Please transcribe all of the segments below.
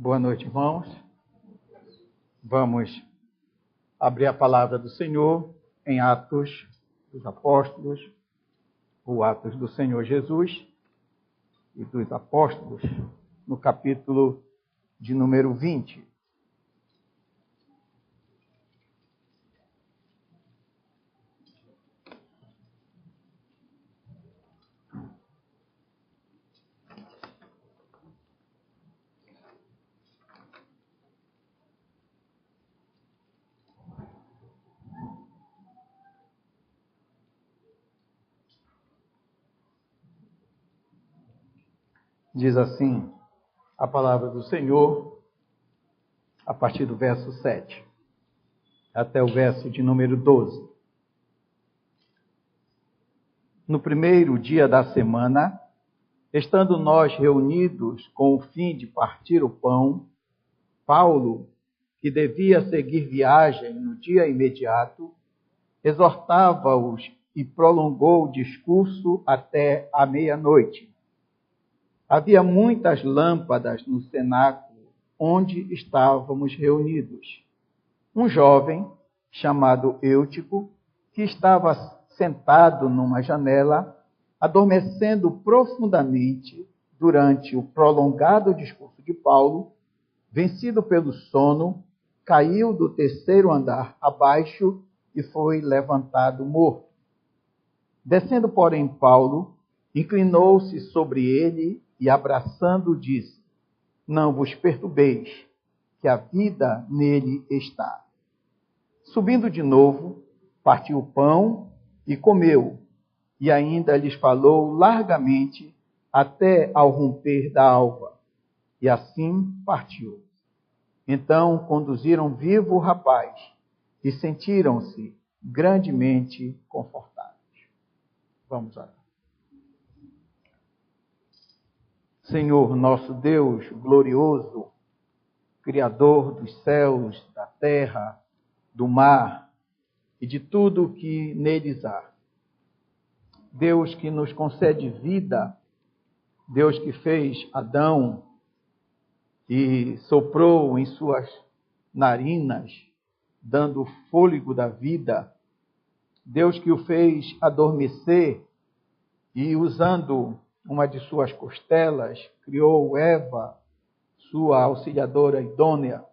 Boa noite, irmãos. Vamos abrir a palavra do Senhor em Atos dos Apóstolos, ou Atos do Senhor Jesus e dos Apóstolos, no capítulo de número 20. Diz assim a palavra do Senhor, a partir do verso 7, até o verso de número 12. No primeiro dia da semana, estando nós reunidos com o fim de partir o pão, Paulo, que devia seguir viagem no dia imediato, exortava-os e prolongou o discurso até a meia-noite. Havia muitas lâmpadas no cenáculo onde estávamos reunidos. Um jovem, chamado Eutico, que estava sentado numa janela, adormecendo profundamente durante o prolongado discurso de Paulo, vencido pelo sono, caiu do terceiro andar abaixo e foi levantado morto. Descendo, porém, Paulo, inclinou-se sobre ele e, abraçando-o, disse: Não vos perturbeis, que a vida nele está. Subindo de novo, partiu o pão e comeu, e ainda lhes falou largamente até ao romper da alva, e assim partiu. Então conduziram vivo o rapaz e sentiram-se grandemente confortados. Vamos orar. Senhor, nosso Deus glorioso, Criador dos céus, da terra, do mar e de tudo o que neles há. Deus que nos concede vida, Deus que fez Adão e soprou em suas narinas, dando o fôlego da vida. Deus que o fez adormecer e, usando uma de suas costelas, criou Eva, sua auxiliadora idônea.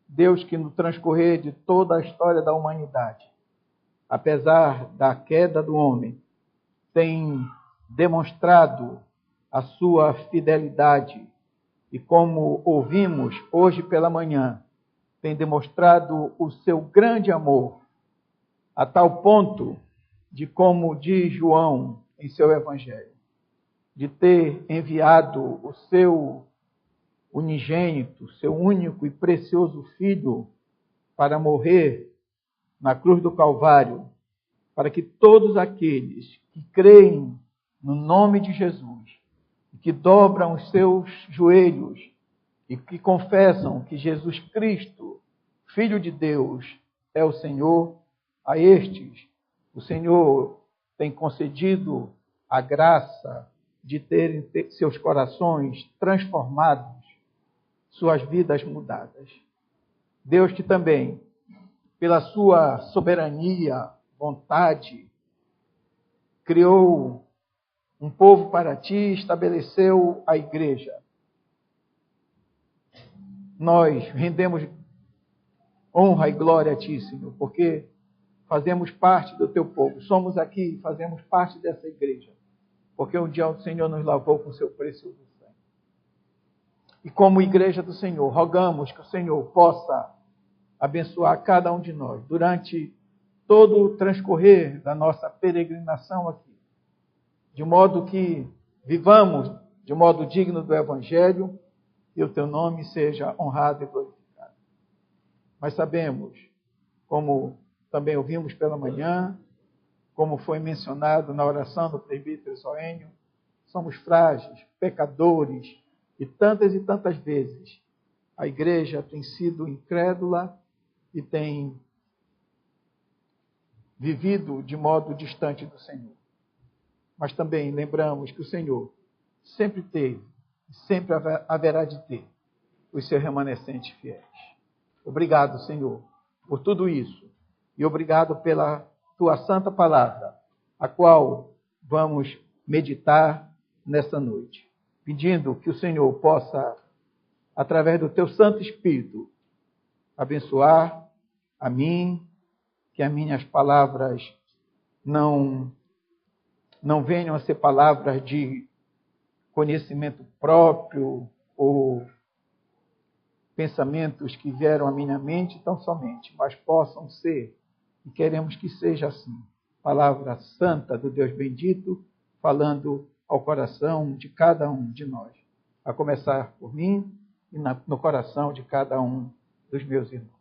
Deus que no transcorrer de toda a história da humanidade, apesar da queda do homem, tem demonstrado a sua fidelidade e, como ouvimos hoje pela manhã, tem demonstrado o seu grande amor, a tal ponto de, como diz João em seu Evangelho, de ter enviado o seu unigênito, seu único e precioso Filho, para morrer na cruz do Calvário, para que todos aqueles que creem no nome de Jesus, que dobram os seus joelhos e que confessam que Jesus Cristo, Filho de Deus, é o Senhor, a estes o Senhor tem concedido a graça de terem seus corações transformados, suas vidas mudadas. Deus que também, pela sua soberania, vontade, criou um povo para ti e estabeleceu a igreja. Nós rendemos honra e glória a ti, Senhor, porque fazemos parte do teu povo. Somos aqui e fazemos parte dessa igreja, porque um dia o Senhor nos lavou com seu precioso sangue. E como igreja do Senhor, rogamos que o Senhor possa abençoar cada um de nós durante todo o transcorrer da nossa peregrinação aqui, de modo que vivamos de modo digno do Evangelho e o teu nome seja honrado e glorificado. Mas sabemos, como também ouvimos pela manhã, como foi mencionado na oração do presbítero Soênio, somos frágeis, pecadores, e tantas vezes a igreja tem sido incrédula e tem vivido de modo distante do Senhor. Mas também lembramos que o Senhor sempre teve, sempre haverá de ter os seus remanescentes fiéis. Obrigado, Senhor, por tudo isso. E obrigado pela tua santa palavra, a qual vamos meditar nessa noite. Pedindo que o Senhor possa, através do teu Santo Espírito, abençoar a mim, que as minhas palavras não venham a ser palavras de conhecimento próprio ou pensamentos que vieram à minha mente tão somente, mas possam ser, e queremos que seja assim, palavra santa do Deus bendito, falando ao coração de cada um de nós, a começar por mim e no coração de cada um dos meus irmãos.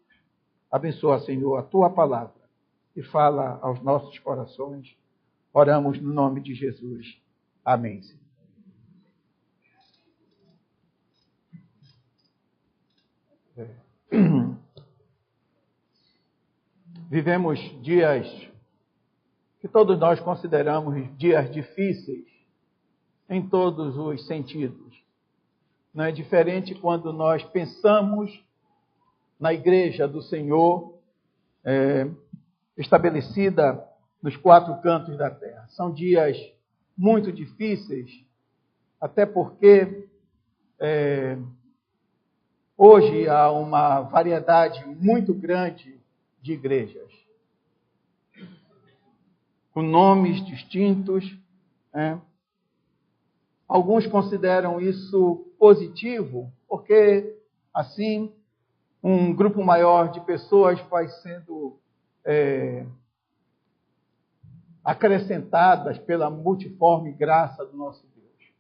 Abençoa, Senhor, a tua palavra e fala aos nossos corações. Oramos no nome de Jesus. Amém, Senhor. Vivemos dias que todos nós consideramos dias difíceis em todos os sentidos. Não é diferente quando nós pensamos na igreja do Senhor, estabelecida nos quatro cantos da terra. São dias muito difíceis, até porque hoje há uma variedade muito grande de igrejas, com nomes distintos. Alguns consideram isso positivo, porque assim um grupo maior de pessoas vai sendo acrescentadas pela multiforme graça do nosso Deus.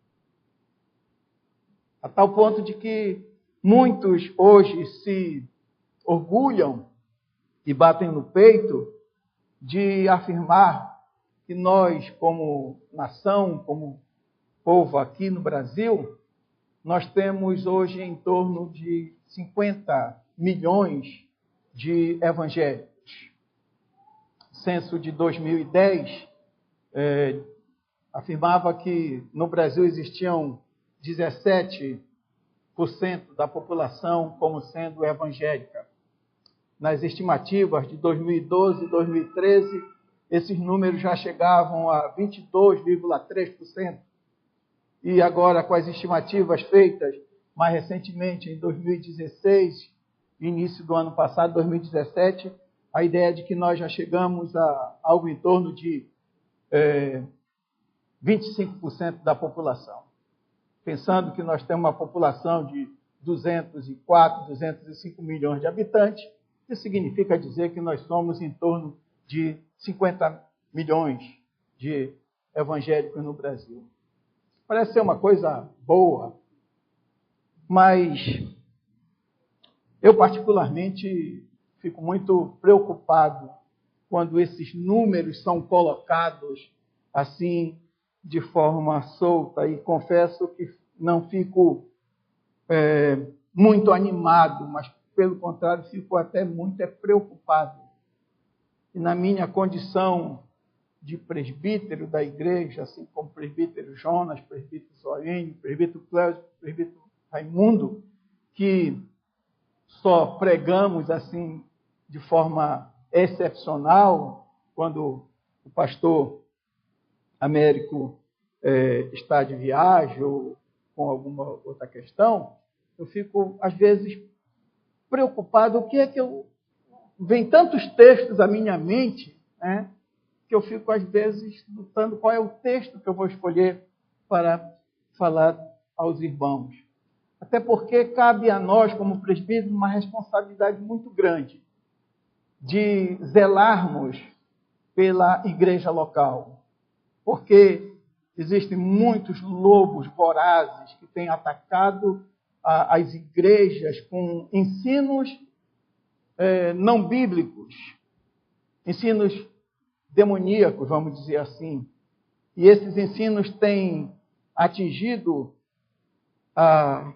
A tal ponto de que muitos hoje se orgulham e batem no peito de afirmar que nós, como nação, como povo aqui no Brasil, nós temos hoje em torno de 50 milhões de evangélicos. Censo de 2010 afirmava que no Brasil existiam 17% da população como sendo evangélica. Nas estimativas de 2012 e 2013, esses números já chegavam a 22,3%. E agora, com as estimativas feitas mais recentemente, em 2016, início do ano passado, 2017, a ideia de que nós já chegamos a algo em torno de 25% da população. Pensando que nós temos uma população de 204, 205 milhões de habitantes, isso significa dizer que nós somos em torno de 50 milhões de evangélicos no Brasil. Parece ser uma coisa boa, mas eu particularmente fico muito preocupado quando esses números são colocados assim de forma solta, e confesso que não fico muito animado, mas pelo contrário fico até muito preocupado. E na minha condição de presbítero da igreja, assim como presbítero Jonas, presbítero Zorênio, presbítero Cléus, presbítero Raimundo, que só pregamos assim de forma excepcional quando o pastor Américo está de viagem ou com alguma outra questão, eu fico às vezes preocupado. O que é que vem tantos textos à minha mente, que eu fico, às vezes, lutando qual é o texto que eu vou escolher para falar aos irmãos. Até porque cabe a nós, como presbíteros, uma responsabilidade muito grande de zelarmos pela igreja local. Porque existem muitos lobos vorazes que têm atacado as igrejas com ensinos não bíblicos, ensinos demoníacos, vamos dizer assim. E esses ensinos têm atingido a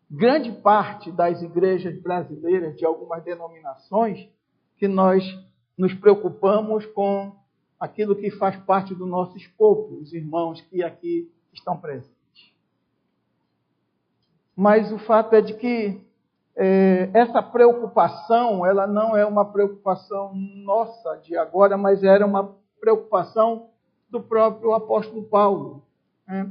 grande parte das igrejas brasileiras, de algumas denominações, que nós nos preocupamos com aquilo que faz parte do nosso escopo, os irmãos que aqui estão presentes. Mas o fato é de que essa preocupação, ela não é uma preocupação nossa de agora, mas era uma preocupação do próprio apóstolo Paulo. Né?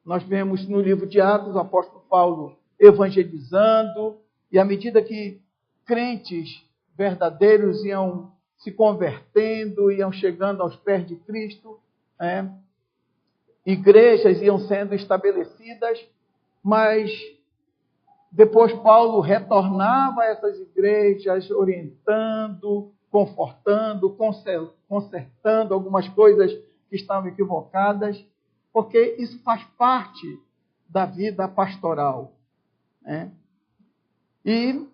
Nós vemos no livro de Atos o apóstolo Paulo evangelizando, e à medida que crentes verdadeiros iam se convertendo, iam chegando aos pés de Cristo, igrejas iam sendo estabelecidas, mas depois Paulo retornava a essas igrejas, orientando, confortando, consertando algumas coisas que estavam equivocadas, porque isso faz parte da vida pastoral. Né? E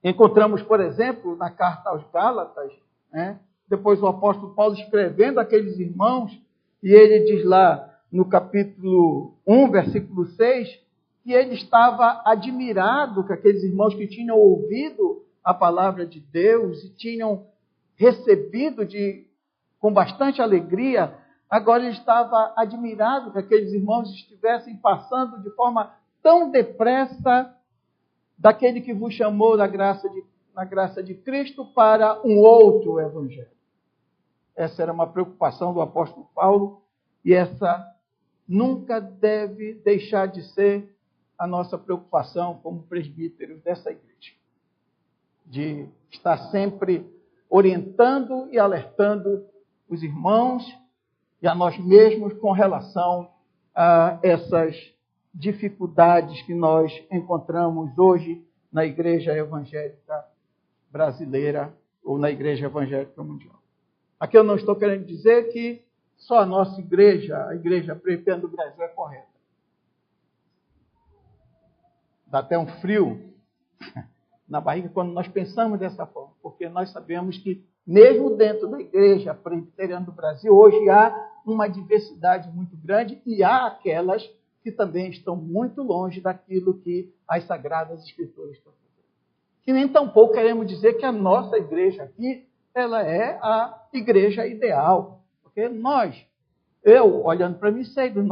encontramos, por exemplo, na carta aos Gálatas, depois o apóstolo Paulo escrevendo aqueles irmãos, e ele diz lá no capítulo 1, versículo 6, que ele estava admirado com aqueles irmãos que tinham ouvido a palavra de Deus e tinham recebido com bastante alegria. Agora ele estava admirado que aqueles irmãos estivessem passando de forma tão depressa daquele que vos chamou na graça de Cristo para um outro evangelho. Essa era uma preocupação do apóstolo Paulo, e essa nunca deve deixar de ser a nossa preocupação como presbíteros dessa igreja. De estar sempre orientando e alertando os irmãos e a nós mesmos com relação a essas dificuldades que nós encontramos hoje na igreja evangélica brasileira ou na igreja evangélica mundial. Aqui eu não estou querendo dizer que só a nossa igreja, a igreja presbiteriana do Brasil, é correta. Dá até um frio na barriga quando nós pensamos dessa forma, porque nós sabemos que mesmo dentro da igreja presbiteriana do Brasil, hoje há uma diversidade muito grande e há aquelas que também estão muito longe daquilo que as Sagradas Escrituras estão fazendo. Que nem tampouco queremos dizer que a nossa igreja aqui, ela é a igreja ideal. Porque eu olhando para mim, sei dos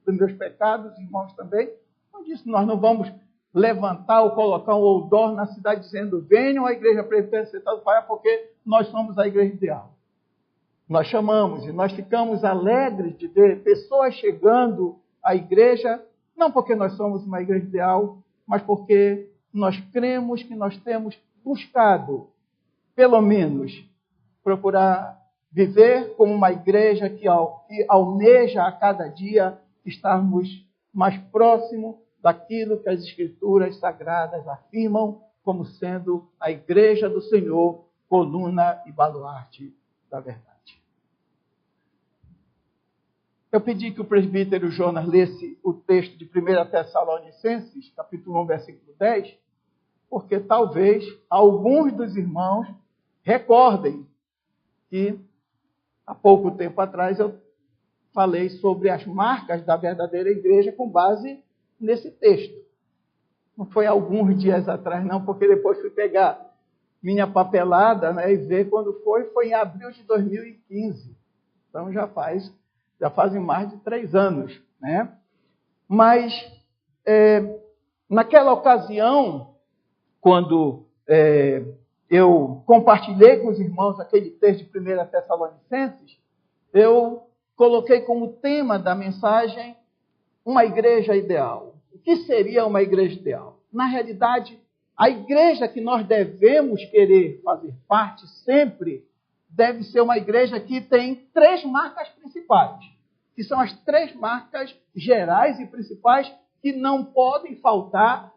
meus pecados, irmãos também, eu disse, nós não vamos levantar ou colocar um outdoor na cidade dizendo, venham à igreja presbiteriana Central do Pará, porque nós somos a igreja ideal. Nós chamamos e nós ficamos alegres de ver pessoas chegando à igreja, não porque nós somos uma igreja ideal, mas porque nós cremos que nós temos buscado, pelo menos, procurar viver como uma igreja que almeja a cada dia estarmos mais próximos daquilo que as Escrituras Sagradas afirmam como sendo a igreja do Senhor, coluna e baluarte da verdade. Eu pedi que o presbítero Jonas lesse o texto de 1 Tessalonicenses, capítulo 1, versículo 10, porque talvez alguns dos irmãos recordem que há pouco tempo atrás eu falei sobre as marcas da verdadeira igreja com base nesse texto. Não foi alguns dias atrás, não, porque depois fui pegar minha papelada, e ver quando foi em abril de 2015. Então já fazem mais de 3 anos. Né? Mas, naquela ocasião, quando eu compartilhei com os irmãos aquele texto de 1 Tessalonicenses, eu coloquei como tema da mensagem uma igreja ideal. O que seria uma igreja ideal? Na realidade, a igreja que nós devemos querer fazer parte sempre deve ser uma igreja que tem 3 marcas principais, que são as 3 marcas gerais e principais que não podem faltar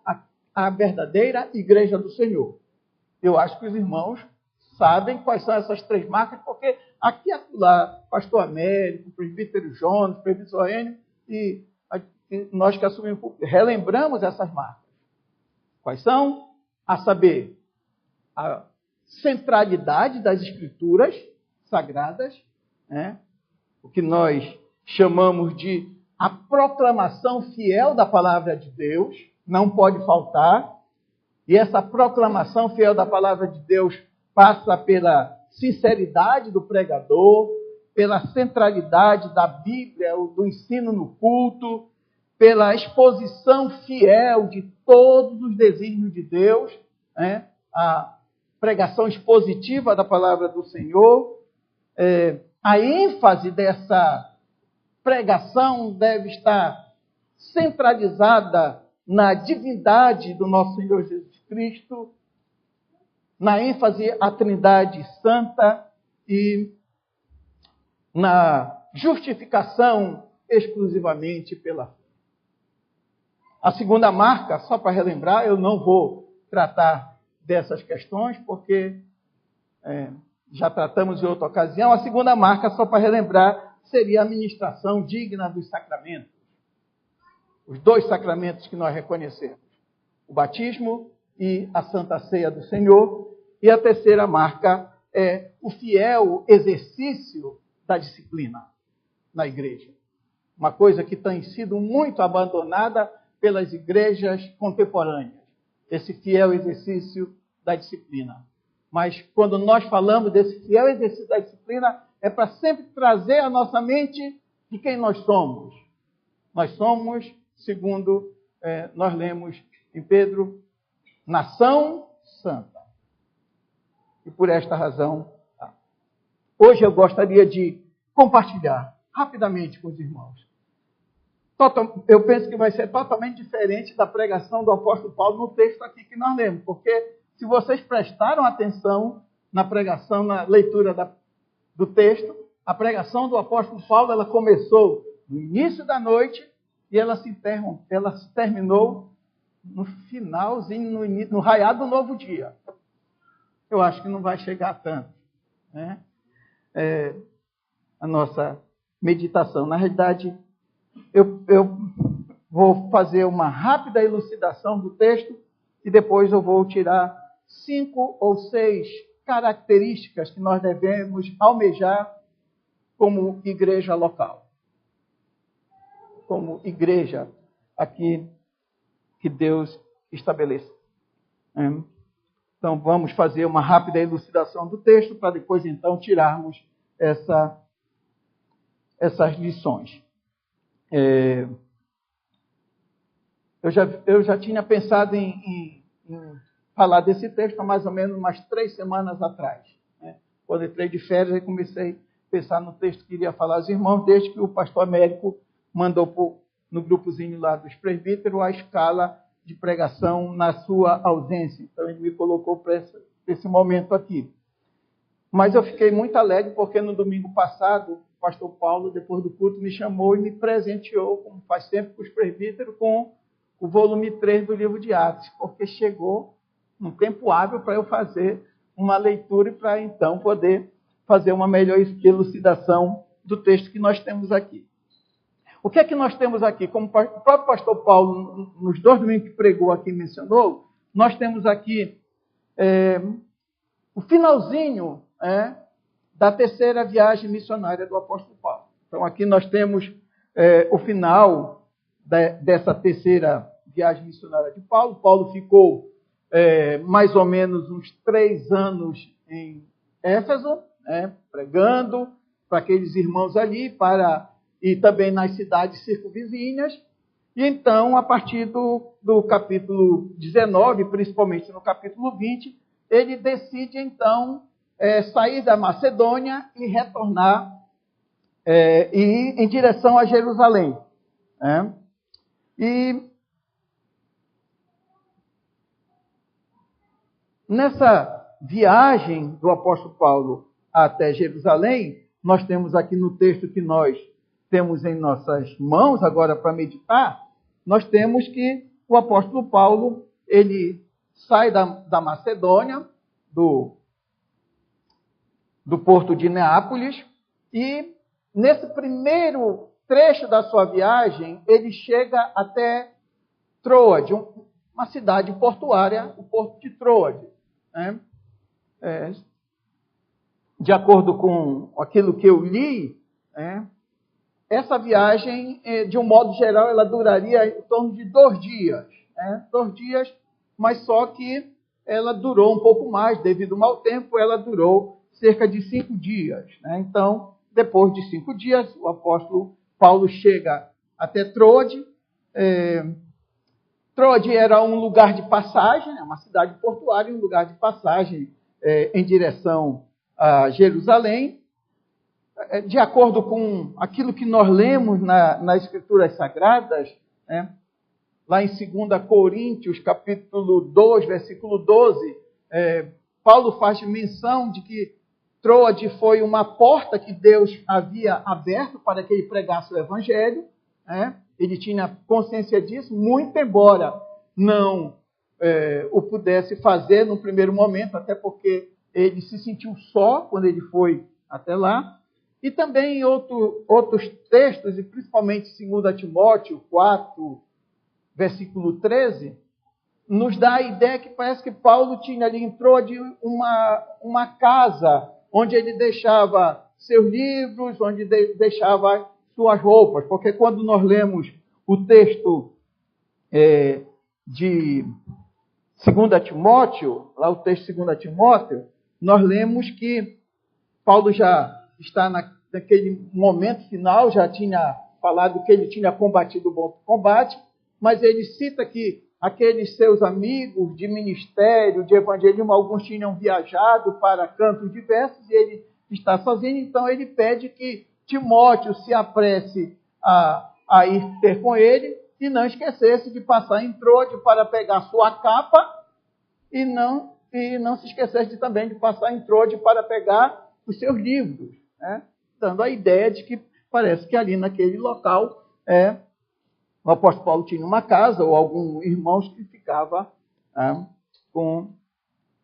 à verdadeira igreja do Senhor. Eu acho que os irmãos sabem quais são essas 3 marcas, porque aqui e acolá, pastor Américo, presbítero Jonas, presbítero Enio, e nós que assumimos, relembramos essas marcas. Quais são? A saber, a centralidade das Escrituras Sagradas, o que nós chamamos de a proclamação fiel da palavra de Deus, não pode faltar. E essa proclamação fiel da palavra de Deus passa pela sinceridade do pregador, pela centralidade da Bíblia, do ensino no culto, pela exposição fiel de todos os desígnios de Deus, né? A pregação expositiva da palavra do Senhor. A ênfase dessa pregação deve estar centralizada na divindade do nosso Senhor Jesus Cristo, na ênfase à Trindade Santa e na justificação exclusivamente pela fé. A segunda marca, só para relembrar, eu não vou tratar dessas questões, porque já tratamos em outra ocasião. A segunda marca, só para relembrar, seria a ministração digna dos sacramentos. Os dois sacramentos que nós reconhecemos. O batismo e a Santa Ceia do Senhor. E a terceira marca é o fiel exercício da disciplina na igreja. Uma coisa que tem sido muito abandonada pelas igrejas contemporâneas. Esse fiel exercício da disciplina. Mas quando nós falamos desse fiel exercício da disciplina, é para sempre trazer à nossa mente de quem nós somos. Nós somos, segundo nós lemos em Pedro, nação santa. E por esta razão, hoje eu gostaria de compartilhar rapidamente com os irmãos. Eu penso que vai ser totalmente diferente da pregação do apóstolo Paulo no texto aqui que nós lemos, porque se vocês prestaram atenção na pregação, na leitura do texto, a pregação do apóstolo Paulo, ela começou no início da noite e ela se terminou no finalzinho, no raiar do novo dia. Eu acho que não vai chegar tanto, né? A nossa meditação. Na realidade, eu vou fazer uma rápida elucidação do texto e depois eu vou tirar 5 ou 6 características que nós devemos almejar como igreja local. Como igreja aqui que Deus estabelece. Então, vamos fazer uma rápida elucidação do texto para depois, então, tirarmos essas lições. Eu já tinha pensado em falar desse texto há mais ou menos umas 3 semanas atrás. Né? Quando entrei de férias, eu comecei a pensar no texto que iria falar aos irmãos, desde que o pastor Américo mandou no grupozinho lá dos presbíteros a escala de pregação na sua ausência. Então, ele me colocou para esse momento aqui. Mas eu fiquei muito alegre porque no domingo passado, o pastor Paulo, depois do culto, me chamou e me presenteou, como faz sempre com os presbíteros, com o volume 3 do livro de Atos, porque chegou um tempo hábil para eu fazer uma leitura e para então poder fazer uma melhor elucidação do texto que nós temos aqui. O que é que nós temos aqui? Como o próprio pastor Paulo, nos 2 domingos que pregou aqui, mencionou, nós temos aqui o finalzinho da terceira viagem missionária do apóstolo Paulo. Então, aqui nós temos o final dessa terceira viagem missionária de Paulo. Paulo ficou mais ou menos uns 3 anos em Éfeso, pregando para aqueles irmãos ali, e também nas cidades circunvizinhas. E então, a partir do capítulo 19, principalmente no capítulo 20, ele decide então sair da Macedônia e retornar e ir em direção a Jerusalém. E nessa viagem do apóstolo Paulo até Jerusalém, nós temos aqui no texto que nós temos em nossas mãos agora para meditar, nós temos que o apóstolo Paulo, ele sai da Macedônia, do porto de Neápolis, e nesse primeiro trecho da sua viagem, ele chega até Troade, uma cidade portuária, o porto de Troade. De acordo com aquilo que eu li, essa viagem, de um modo geral, ela duraria em torno de 2 dias. 2 dias, mas só que ela durou um pouco mais, devido ao mau tempo, ela durou cerca de 5 dias. Então, depois de 5 dias, o apóstolo Paulo chega até Troade, Troade era um lugar de passagem, uma cidade portuária, um lugar de passagem em direção a Jerusalém. De acordo com aquilo que nós lemos nas Escrituras Sagradas, lá em 2 Coríntios, capítulo 2, versículo 12, Paulo faz menção de que Troade foi uma porta que Deus havia aberto para que ele pregasse o Evangelho. Ele tinha consciência disso, muito embora não o pudesse fazer no primeiro momento, até porque ele se sentiu só quando ele foi até lá. E também em outros textos, e principalmente 2 Timóteo 4, versículo 13, nos dá a ideia que parece que Paulo tinha ali, entrou de uma casa onde ele deixava seus livros, onde deixava suas roupas. Porque quando nós lemos o texto de 2 Timóteo, lá o texto de 2 Timóteo, nós lemos que Paulo já está naquele momento final, já tinha falado que ele tinha combatido o bom combate, mas ele cita que aqueles seus amigos de ministério, de evangelismo, alguns tinham viajado para cantos diversos e ele está sozinho, então ele pede que Timóteo se apresse a ir ter com ele e não esquecesse de passar em Troade para pegar sua capa e não se esquecesse também de passar em Troade para pegar os seus livros, dando a ideia de que parece que ali naquele local o apóstolo Paulo tinha uma casa ou alguns irmãos que ficava com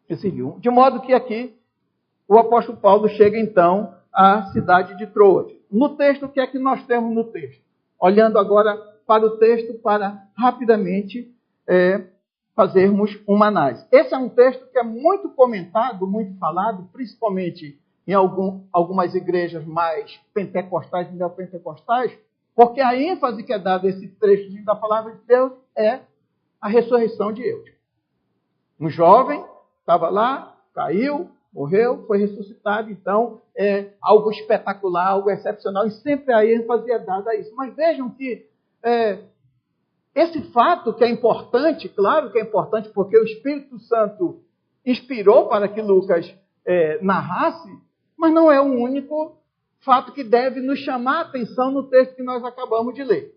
esse livro. De modo que aqui o apóstolo Paulo chega então à cidade de Troade. No texto, o que é que nós temos no texto? Olhando agora para o texto para rapidamente fazermos uma análise. Esse é um texto que é muito comentado, muito falado, principalmente em algumas igrejas mais pentecostais e neopentecostais, porque a ênfase que é dada a esse trecho da palavra de Deus é a ressurreição de Eutico. Um jovem estava lá, caiu, morreu, foi ressuscitado, então é algo espetacular, algo excepcional, e sempre a ênfase é dada a isso. Mas vejam que esse fato que é importante, claro que é importante, porque o Espírito Santo inspirou para que Lucas narrasse, mas não é o único fato que deve nos chamar a atenção no texto que nós acabamos de ler.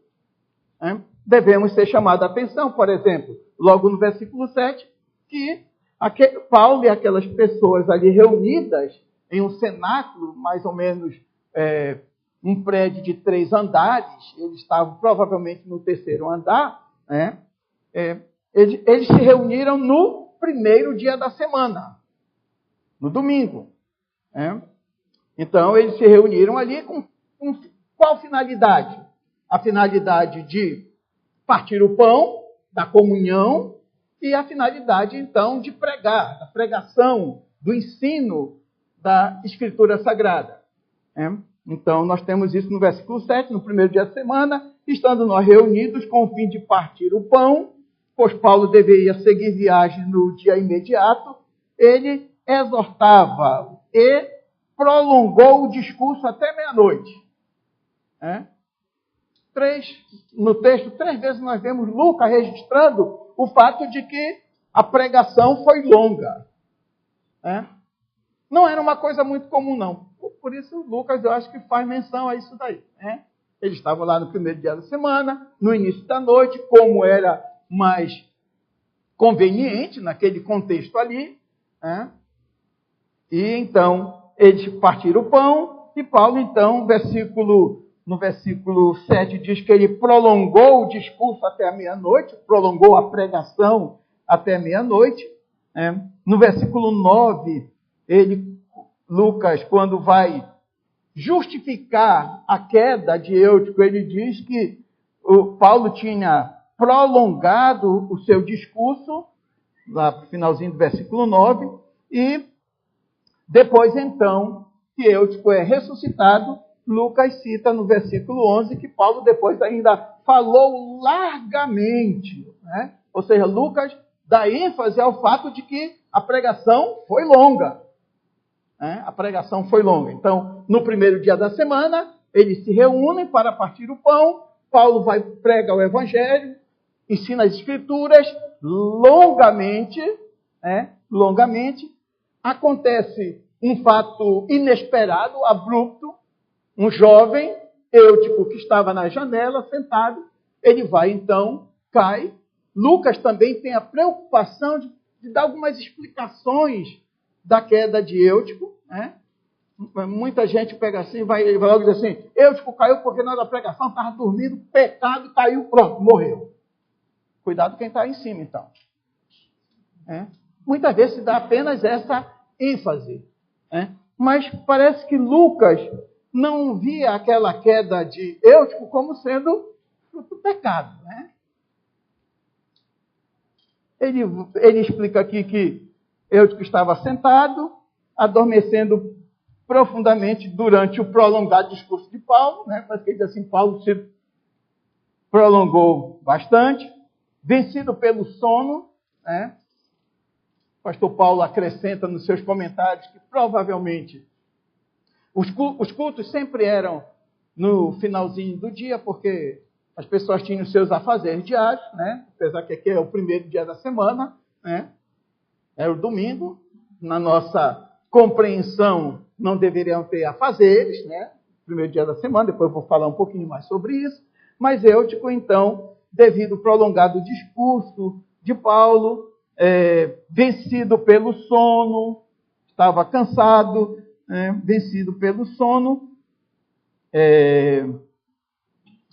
Devemos ser chamados a atenção, por exemplo, logo no versículo 7, que Paulo e aquelas pessoas ali reunidas em um cenáculo, mais ou menos um prédio de 3 andares, eles estavam provavelmente no 3º andar, eles se reuniram no primeiro dia da semana, no domingo. Então, eles se reuniram ali com qual finalidade? A finalidade de partir o pão, da comunhão, e a finalidade, então, de pregar, da pregação, do ensino da Escritura Sagrada. Então, nós temos isso no versículo 7, no primeiro dia da semana, estando nós reunidos com o fim de partir o pão, pois Paulo deveria seguir viagem no dia imediato, ele exortava e prolongou o discurso até meia-noite. No texto, 3 vezes nós vemos Lucas registrando o fato de que a pregação foi longa. Não era uma coisa muito comum, não. Por isso, Lucas, eu acho que faz menção a isso daí. Eles estavam lá no primeiro dia da semana, no início da noite, como era mais conveniente naquele contexto ali. E então, eles partiram o pão, e Paulo, então, no versículo 7, diz que ele prolongou o discurso até a meia-noite, prolongou a pregação até a meia-noite. No versículo 9, Lucas, quando vai justificar a queda de Eutico, ele diz que o Paulo tinha prolongado o seu discurso, lá para o finalzinho do versículo 9, e depois, então, que Eutico é ressuscitado, Lucas cita no versículo 11 que Paulo depois ainda falou largamente. Ou seja, Lucas dá ênfase ao fato de que a pregação foi longa. A pregação foi longa. Então, no primeiro dia da semana, eles se reúnem para partir o pão, Paulo vai pregar o Evangelho, ensina as Escrituras longamente, longamente. Acontece um fato inesperado, abrupto. Um jovem, Eutico, que estava na janela, sentado, ele vai então, cai. Lucas também tem a preocupação de dar algumas explicações da queda de Eutico. Muita gente pega assim, vai logo dizer assim, Eutico caiu porque na hora da pregação estava dormindo, pecado, caiu, pronto, morreu. Cuidado quem está em cima, então. Muitas vezes se dá apenas essa ênfase. Mas parece que Lucas não via aquela queda de Eutico como sendo fruto do pecado. Ele explica aqui que Eutico estava sentado, adormecendo profundamente durante o prolongado discurso de Paulo. Parece que ele diz assim, Paulo se prolongou bastante, vencido pelo sono. O pastor Paulo acrescenta nos seus comentários que provavelmente os cultos sempre eram no finalzinho do dia, porque as pessoas tinham seus afazeres diários, apesar que aqui é o primeiro dia da semana, era o domingo. Na nossa compreensão, não deveriam ter afazeres, primeiro dia da semana, depois eu vou falar um pouquinho mais sobre isso. Mas Eutico, então, devido ao prolongado discurso de Paulo, vencido pelo sono, estava cansado, vencido pelo sono,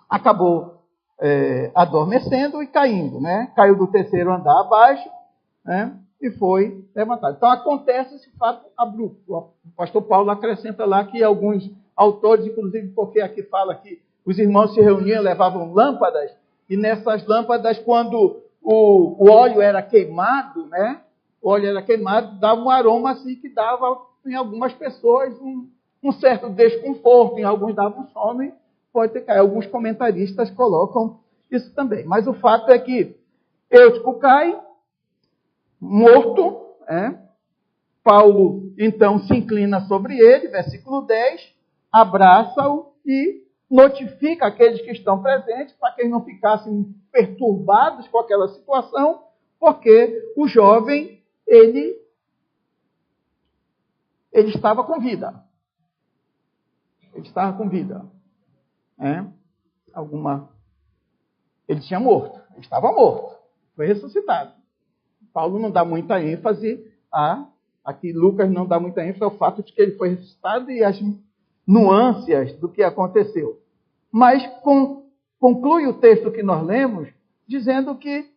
acabou adormecendo e caindo, caiu do terceiro andar abaixo, e foi levantado. Então acontece esse fato abrupto. O pastor Paulo acrescenta lá que alguns autores, inclusive porque aqui fala que os irmãos se reuniam, levavam lâmpadas, e nessas lâmpadas, quando o óleo era queimado, o óleo era queimado, dava um aroma assim que dava em algumas pessoas um certo desconforto, em alguns dava um sono, e pode ter caído. Alguns comentaristas colocam isso também. Mas o fato é que Eutico cai, morto, Paulo então se inclina sobre ele, versículo 10, abraça-o e notifica aqueles que estão presentes para que eles não ficassem perturbados com aquela situação, porque o jovem, ele estava com vida. Ele estava com vida. Ele tinha morto. Ele estava morto. Foi ressuscitado. Paulo não dá muita ênfase aqui Lucas não dá muita ênfase ao fato de que ele foi ressuscitado e as nuances do que aconteceu. Mas conclui o texto que nós lemos dizendo que,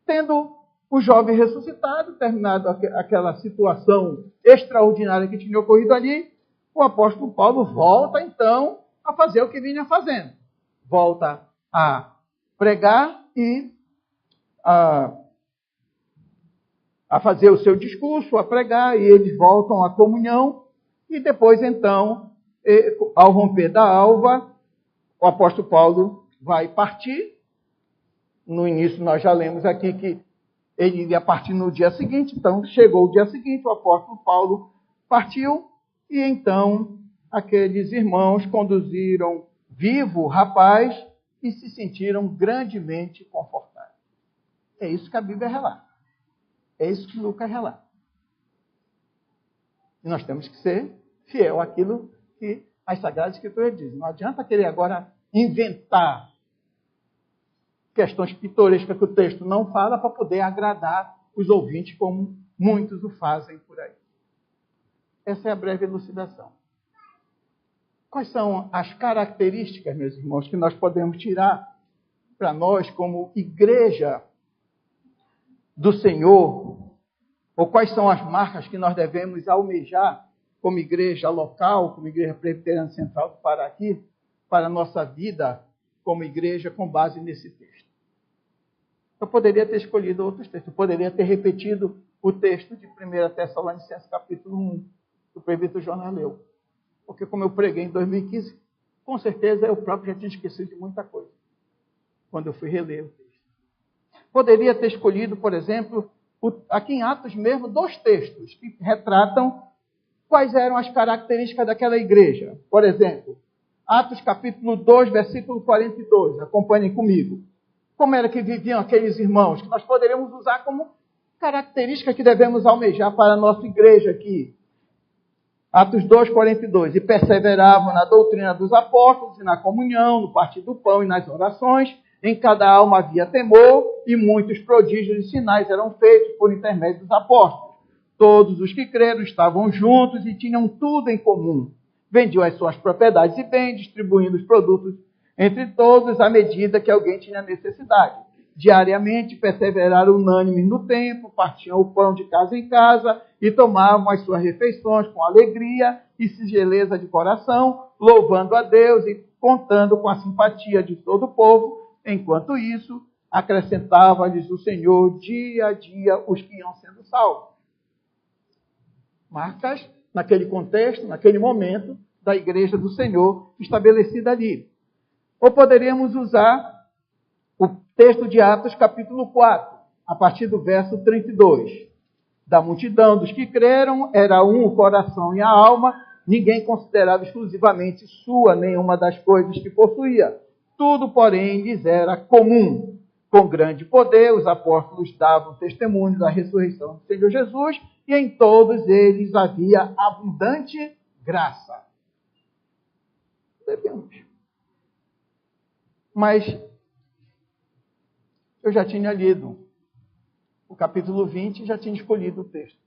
tendo o jovem ressuscitado, terminado aquela situação extraordinária que tinha ocorrido ali, o apóstolo Paulo volta, então, a fazer o que vinha fazendo. Volta a pregar e a fazer o seu discurso, a pregar, e eles voltam à comunhão, e depois, então, ao romper da alva, o apóstolo Paulo vai partir. No início nós já lemos aqui que ele iria partir no dia seguinte, então chegou o dia seguinte, o apóstolo Paulo partiu, e então aqueles irmãos conduziram vivo o rapaz e se sentiram grandemente confortáveis. É isso que a Bíblia relata. É isso que Lucas relata. E nós temos que ser fiel àquilo que as Sagradas Escrituras dizem. Não adianta querer agora inventar questões pitorescas que o texto não fala para poder agradar os ouvintes, como muitos o fazem por aí. Essa é a breve elucidação. Quais são as características, meus irmãos, que nós podemos tirar para nós como igreja do Senhor? Ou quais são as marcas que nós devemos almejar como igreja local, como igreja presbiteriana central do Pará aqui, para a nossa vida como igreja com base nesse texto? Eu poderia ter escolhido outros textos, eu poderia ter repetido o texto de 1 Tessalonicenses capítulo 1, que o presbítero Jonas leu. Porque como eu preguei em 2015, com certeza eu próprio já tinha esquecido de muita coisa, quando eu fui reler o texto. Poderia ter escolhido, por exemplo, aqui em Atos mesmo, 2 textos que retratam quais eram as características daquela igreja. Por exemplo, Atos capítulo 2, versículo 42. Acompanhem comigo. Como era que viviam aqueles irmãos, que nós poderíamos usar como característica que devemos almejar para a nossa igreja aqui. Atos 2, 42. E perseveravam na doutrina dos apóstolos, e na comunhão, no partir do pão e nas orações. Em cada alma havia temor, e muitos prodígios e sinais eram feitos por intermédio dos apóstolos. Todos os que creram estavam juntos e tinham tudo em comum. Vendiam as suas propriedades e bens, distribuindo os produtos entre todos à medida que alguém tinha necessidade. Diariamente perseveraram unânimes no templo, partiam o pão de casa em casa e tomavam as suas refeições com alegria e singeleza de coração, louvando a Deus e contando com a simpatia de todo o povo. Enquanto isso, acrescentava-lhes o Senhor dia a dia os que iam sendo salvos. Marcas, naquele contexto, naquele momento, da igreja do Senhor estabelecida ali. Ou poderíamos usar o texto de Atos, capítulo 4, a partir do verso 32. Da multidão dos que creram, era um o coração e a alma, ninguém considerava exclusivamente sua nenhuma das coisas que possuía. Tudo, porém, lhes era comum. Com grande poder, os apóstolos davam testemunho da ressurreição do Senhor Jesus, e em todos eles havia abundante graça. Devemos. Mas eu já tinha lido o capítulo 20 e já tinha escolhido o texto.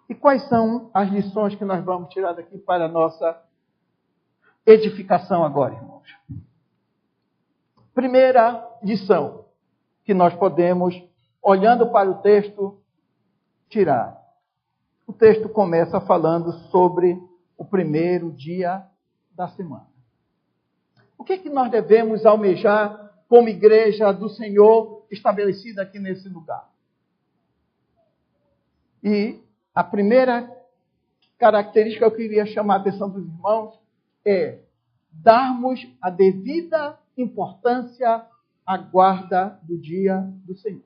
E quais são as lições que nós vamos tirar daqui para a nossa edificação agora, irmãos? Primeira lição que nós podemos, olhando para o texto, tirar. O texto começa falando sobre o primeiro dia da semana. O que é que nós devemos almejar como igreja do Senhor estabelecida aqui nesse lugar? E a primeira característica que eu queria chamar a atenção dos irmãos é darmos a devida importância à guarda do dia do Senhor.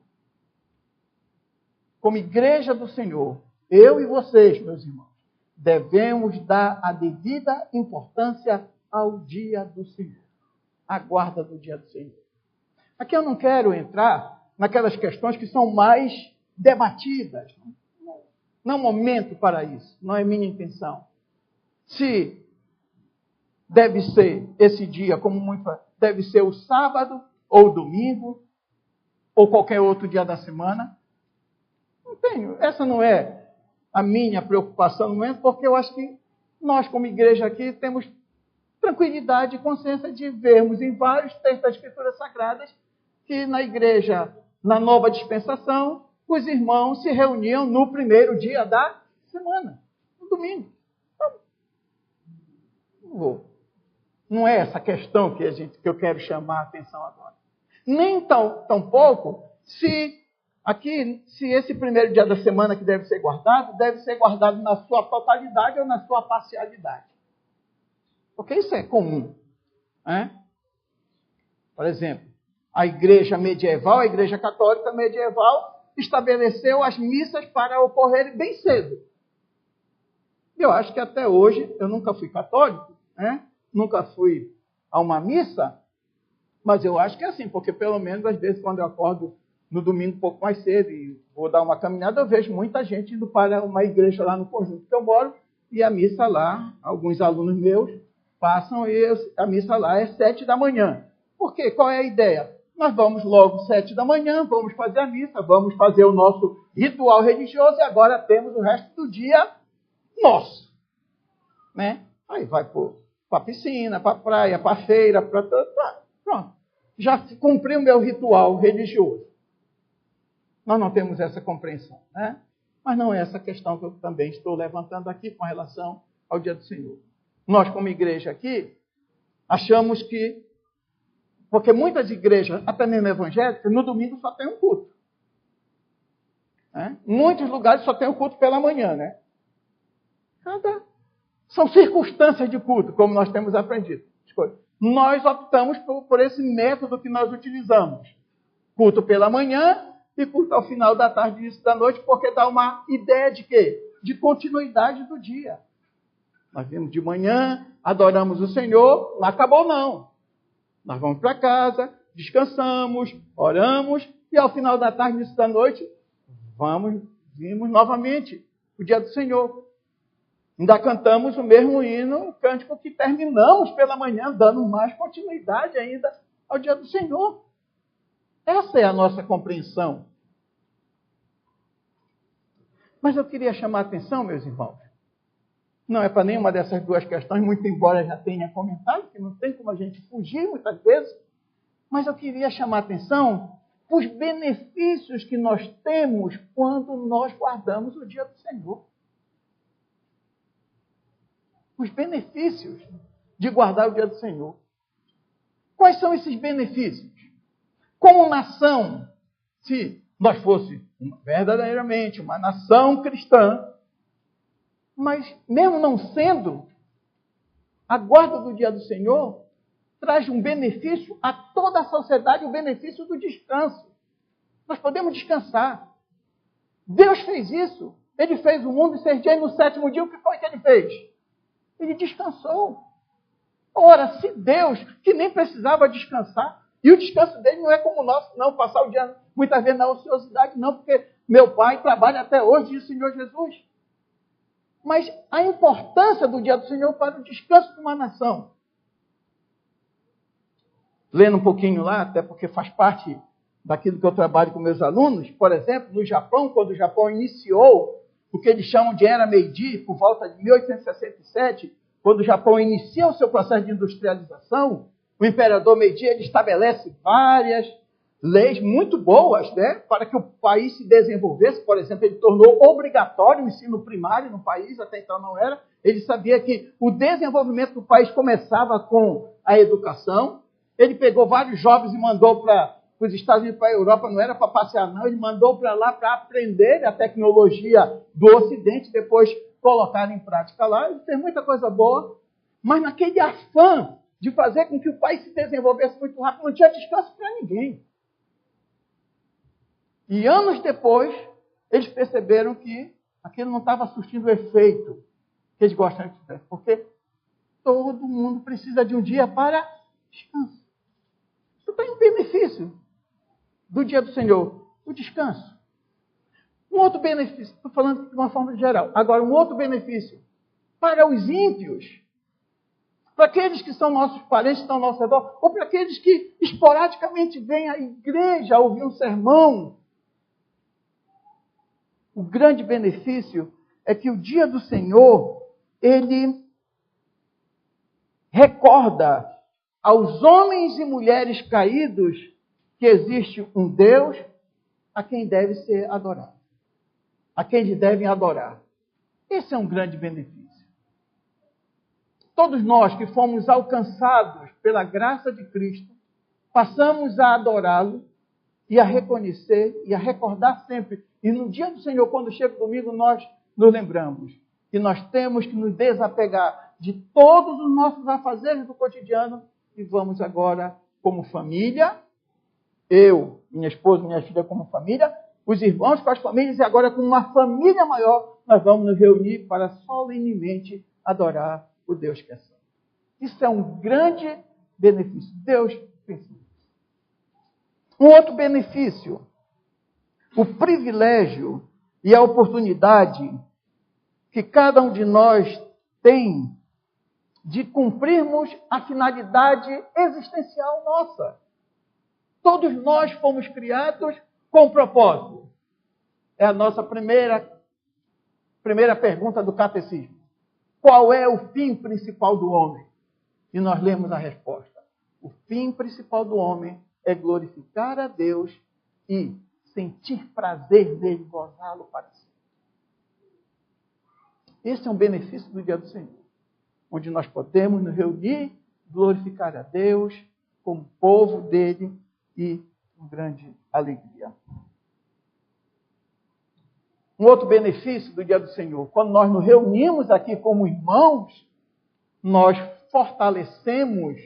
Como igreja do Senhor, eu e vocês, meus irmãos, devemos dar a devida importância ao dia do Senhor, à guarda do dia do Senhor. Aqui eu não quero entrar naquelas questões que são mais debatidas. Não é momento para isso, não é minha intenção. Se deve ser esse dia, como muito deve ser o sábado, ou o domingo, ou qualquer outro dia da semana. Não tenho. Essa não é a minha preocupação no momento, porque eu acho que nós, como igreja aqui, temos tranquilidade e consciência de vermos em vários textos das Escrituras Sagradas que na igreja, na nova dispensação, os irmãos se reuniam no primeiro dia da semana, no domingo. Então, não é essa questão que eu quero chamar a atenção agora. Nem tampouco se esse primeiro dia da semana que deve ser guardado na sua totalidade ou na sua parcialidade. Porque isso é comum. Né? Por exemplo, a igreja medieval, a igreja católica medieval, estabeleceu as missas para ocorrerem bem cedo. Eu acho que até hoje, eu nunca fui católico, né? Nunca fui a uma missa, mas eu acho que é assim, porque pelo menos às vezes quando eu acordo no domingo um pouco mais cedo e vou dar uma caminhada, eu vejo muita gente indo para uma igreja lá no conjunto que eu moro, e a missa lá, alguns alunos meus passam e a missa lá é 7 da manhã. Por quê? Qual é a ideia? Nós vamos logo 7 da manhã, vamos fazer a missa, vamos fazer o nosso ritual religioso e agora temos o resto do dia nosso. Né? Aí vai para a piscina, para a praia, para a feira, pronto. Já cumpri o meu ritual religioso. Nós não temos essa compreensão, né? Mas não é essa questão que eu também estou levantando aqui com relação ao dia do Senhor. Nós, como igreja aqui, achamos que, porque muitas igrejas, até mesmo evangélicas, no domingo só tem um culto. Né? Em muitos lugares só tem um culto pela manhã, né? São circunstâncias de culto, como nós temos aprendido. Nós optamos por esse método que nós utilizamos. Culto pela manhã e culto ao final da tarde e início da noite, porque dá uma ideia de quê? De continuidade do dia. Nós vimos de manhã, adoramos o Senhor, não acabou não. Nós vamos para casa, descansamos, oramos, e ao final da tarde, início da noite, vimos novamente o dia do Senhor. Ainda cantamos o mesmo hino, o cântico que terminamos pela manhã, dando mais continuidade ainda ao dia do Senhor. Essa é a nossa compreensão. Mas eu queria chamar a atenção, meus irmãos, não é para nenhuma dessas duas questões, muito embora já tenha comentado, que não tem como a gente fugir muitas vezes, mas eu queria chamar a atenção para os benefícios que nós temos quando nós guardamos o dia do Senhor. Os benefícios de guardar o dia do Senhor. Quais são esses benefícios? Como nação, se nós fôssemos verdadeiramente uma nação cristã, mas mesmo não sendo, a guarda do dia do Senhor traz um benefício a toda a sociedade, o benefício do descanso. Nós podemos descansar. Deus fez isso. Ele fez o mundo em 6 dias e no 7º dia o que foi que ele fez? Ele descansou. Ora, se Deus, que nem precisava descansar, e o descanso dele não é como o nosso, não, passar o dia muitas vezes na ociosidade, não, porque meu pai trabalha até hoje, diz o Senhor Jesus. Mas a importância do dia do Senhor para o descanso de uma nação. Lendo um pouquinho lá, até porque faz parte daquilo que eu trabalho com meus alunos, por exemplo, no Japão, quando o Japão iniciou o que eles chamam de Era Meiji, por volta de 1867, quando o Japão inicia o seu processo de industrialização, o imperador Meiji ele estabelece várias leis muito boas, né, para que o país se desenvolvesse. Por exemplo, ele tornou obrigatório o ensino primário no país, até então não era. Ele sabia que o desenvolvimento do país começava com a educação. Ele pegou vários jovens e mandou para os Estados Unidos, para a Europa, não era para passear não, ele mandou para lá para aprender a tecnologia do Ocidente, depois colocar em prática lá. Ele fez muita coisa boa, mas naquele afã de fazer com que o país se desenvolvesse muito rápido, não tinha descanso para ninguém. E anos depois, eles perceberam que aquilo não estava surtindo o efeito que eles gostariam que tivesse, porque todo mundo precisa de um dia para descanso. Isso tem um benefício do dia do Senhor, o descanso. Um outro benefício, estou falando de uma forma geral, agora um outro benefício para os ímpios, para aqueles que são nossos parentes, que estão ao nosso redor, ou para aqueles que esporadicamente vêm à igreja a ouvir um sermão. O grande benefício é que o dia do Senhor, ele recorda aos homens e mulheres caídos que existe um Deus a quem deve ser adorado, a quem eles devem adorar. Esse é um grande benefício. Todos nós que fomos alcançados pela graça de Cristo, passamos a adorá-lo e a reconhecer e a recordar sempre. E no dia do Senhor, quando chega o domingo, nós nos lembramos que nós temos que nos desapegar de todos os nossos afazeres do cotidiano e vamos agora, como família, eu, minha esposa, minha filha como família, os irmãos com as famílias e agora com uma família maior, nós vamos nos reunir para solenemente adorar o Deus que é santo. Isso é um grande benefício. Deus pensa nisso. Um outro benefício, o privilégio e a oportunidade que cada um de nós tem de cumprirmos a finalidade existencial nossa. Todos nós fomos criados com um propósito. É a nossa primeira pergunta do catecismo. Qual é o fim principal do homem? E nós lemos a resposta. O fim principal do homem é glorificar a Deus e sentir prazer nele, gozá-lo para si. Esse é um benefício do dia do Senhor, onde nós podemos nos reunir, glorificar a Deus como povo dele e com grande alegria. Um outro benefício do dia do Senhor, quando nós nos reunimos aqui como irmãos, nós fortalecemos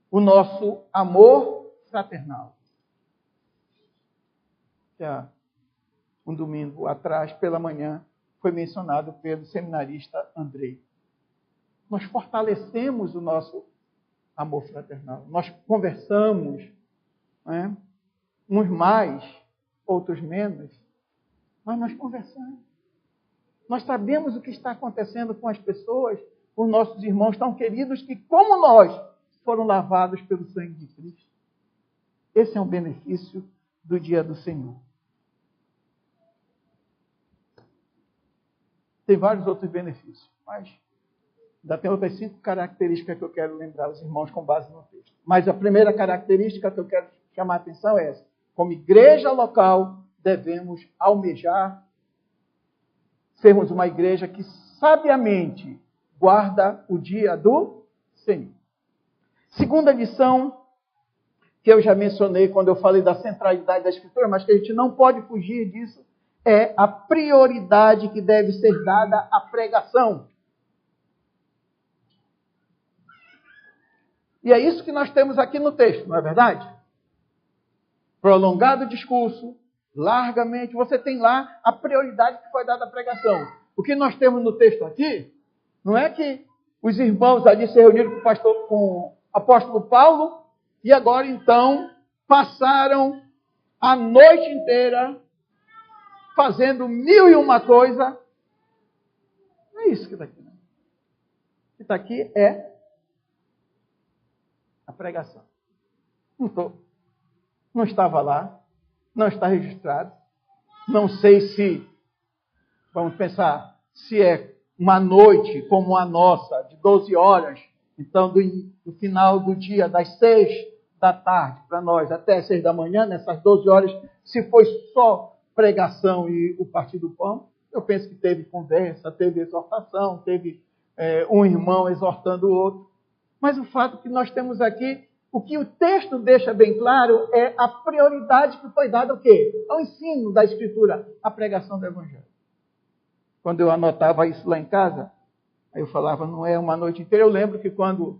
o nosso amor fraternal. Já um domingo atrás, pela manhã, foi mencionado pelo seminarista Andrei. nós fortalecemos o nosso amor fraternal. Nós conversamos, né? Uns mais, outros menos, mas nós conversamos. Nós sabemos o que está acontecendo com as pessoas, com nossos irmãos tão queridos que, como nós, foram lavados pelo sangue de Cristo. Esse é um benefício do dia do Senhor. Tem vários outros benefícios, mas ainda tem outras 5 características que eu quero lembrar os irmãos com base no texto. Mas a primeira característica que eu quero chamar a atenção é essa. Como igreja local, devemos almejar sermos uma igreja que sabiamente guarda o dia do Senhor. Segunda lição, que eu já mencionei quando eu falei da centralidade da Escritura, mas que a gente não pode fugir disso, é a prioridade que deve ser dada à pregação. E é isso que nós temos aqui no texto, não é verdade? Prolongado discurso, largamente, você tem lá a prioridade que foi dada à pregação. O que nós temos no texto aqui, não é que os irmãos ali se reuniram com o apóstolo Paulo e agora então passaram a noite inteira fazendo 1001 coisa. Não é isso que está aqui. Não. O que está aqui é a pregação. Não estava lá, não está registrado. Não sei se, vamos pensar, se é uma noite como a nossa, de 12 horas, então do final do dia, das 6 da tarde para nós até 6 da manhã, nessas 12 horas, se foi só pregação e o partir do pão, eu penso que teve conversa, teve exortação, teve um irmão exortando o outro. Mas o fato que nós temos aqui, o que o texto deixa bem claro é a prioridade que foi dada ao quê? Ao ensino da Escritura, à pregação do Evangelho. Quando eu anotava isso lá em casa, aí eu falava, não é uma noite inteira. Eu lembro que quando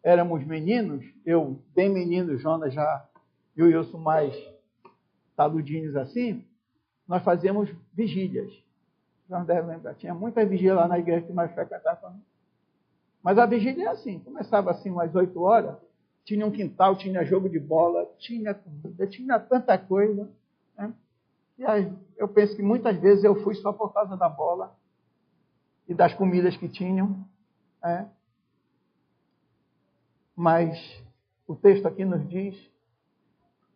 éramos meninos, eu bem menino, Jonas já, e o Wilson mais taludinhos assim, nós fazíamos vigílias. Já não deve lembrar. Tinha muita vigília lá na igreja que nós frequentávamos. Mas a vigília é assim, começava assim umas 8 horas, tinha um quintal, tinha jogo de bola, tinha comida, tinha tanta coisa. Né? E aí, eu penso que muitas vezes eu fui só por causa da bola e das comidas que tinham. Né? Mas o texto aqui nos diz,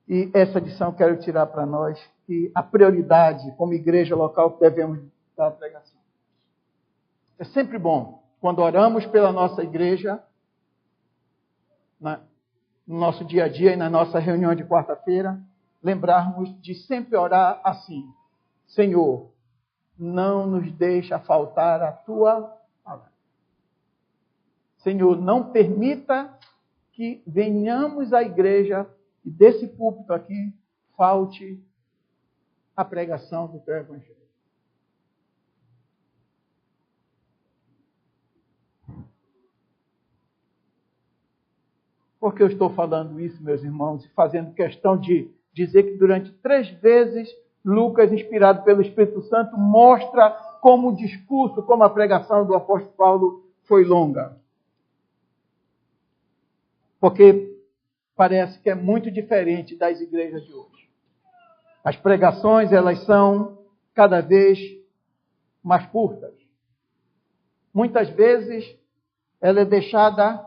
e essa lição eu quero tirar para nós, que a prioridade como igreja local que devemos dar à pregação. É sempre bom, quando oramos pela nossa igreja, no nosso dia a dia e na nossa reunião de quarta-feira, lembrarmos de sempre orar assim: Senhor, não nos deixa faltar a Tua palavra. Senhor, não permita que venhamos à igreja e desse púlpito aqui falte a pregação do Teu Evangelho. Por que eu estou falando isso, meus irmãos, e fazendo questão de dizer que durante 3 vezes Lucas, inspirado pelo Espírito Santo, mostra como o discurso, como a pregação do apóstolo Paulo foi longa. Porque parece que é muito diferente das igrejas de hoje. As pregações, elas são cada vez mais curtas. Muitas vezes, ela é deixada,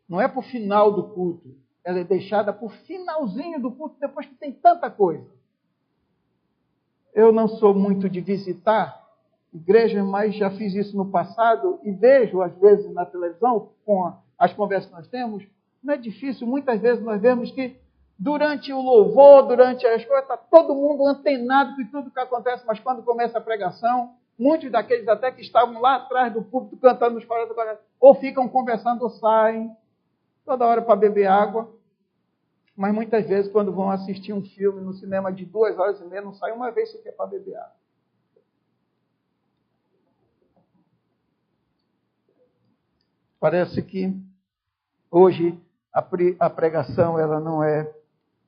não é para o final do culto, ela é deixada para o finalzinho do culto, depois que tem tanta coisa. Eu não sou muito de visitar igrejas, mas já fiz isso no passado e vejo, às vezes, na televisão, com as conversas que nós temos, não é difícil, muitas vezes nós vemos que durante o louvor, durante as coisas, está todo mundo antenado com tudo que acontece, mas quando começa a pregação, muitos daqueles até que estavam lá atrás do púlpito cantando nos corais, ou ficam conversando ou saem, toda hora para beber água. Mas muitas vezes, quando vão assistir um filme no cinema de 2 horas e meia, não sai uma vez sequer para beber água. Parece que hoje a pregação ela não é